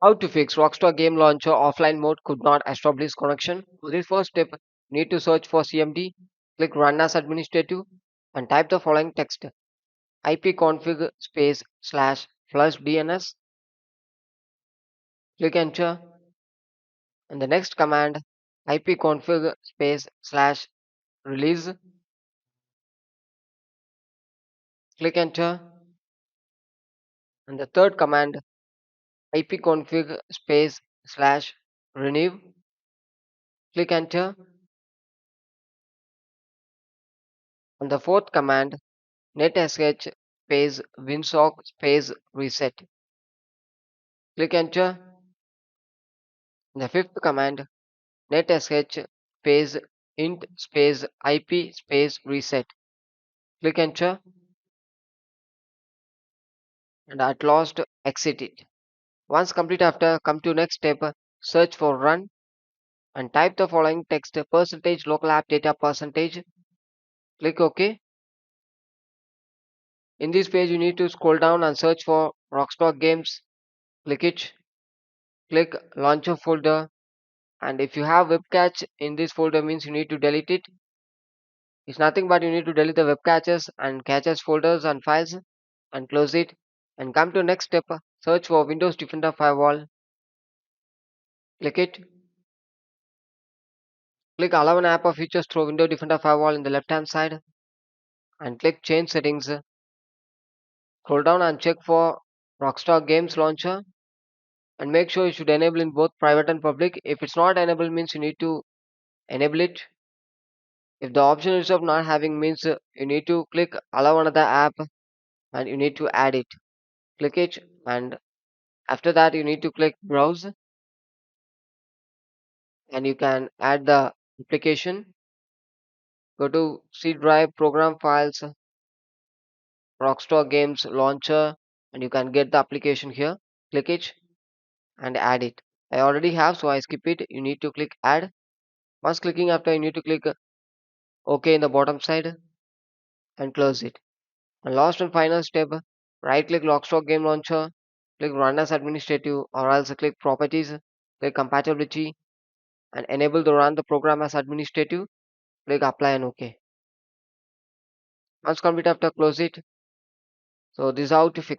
How to fix Rockstar Game Launcher offline mode could not establish connection. For this first step, need to search for CMD, click Run as Administrative, and type the following text: ipconfig space slash flush DNS. Click Enter, and the next command ipconfig space slash release. Click Enter, and the third command ipconfig space slash renew. Click Enter, and the fourth command netsh space winsock space reset. Click Enter. The fifth command netsh space int space ip space reset. Click Enter, and at last exit it. Once complete after, come to next step, search for run and type the following text: percentage local app data percentage. Click OK. In this page you need to scroll down and search for Rockstar Games. Click it. Click launcher folder, and if you have web cache in this folder means you need to delete it. It's nothing but you need to delete the web caches and caches folders and files and close it, and come to next step, search for Windows Defender Firewall. Click it. Click allow an app or features through Windows Defender Firewall in the left hand side and click change settings. Scroll down and check for Rockstar Games Launcher and make sure you should enable in both private and public. If it's not enabled means you need to enable it. If the option is of not having means you need to click allow another app and you need to add it. Click it, and after that you need to click browse and you can add the application. Go to C drive, program files, Rockstar Games Launcher, and you can get the application here. Click it and add it. I already have, so I skip it. You need to click add. Once clicking after, you need to click OK in the bottom side and close it. And last and final step, right click Rockstar Game Launcher, click Run as Administrative, or else click Properties, click Compatibility, and enable the run the program as administrative. Click Apply and OK. Once complete after, close it. So this is how to fix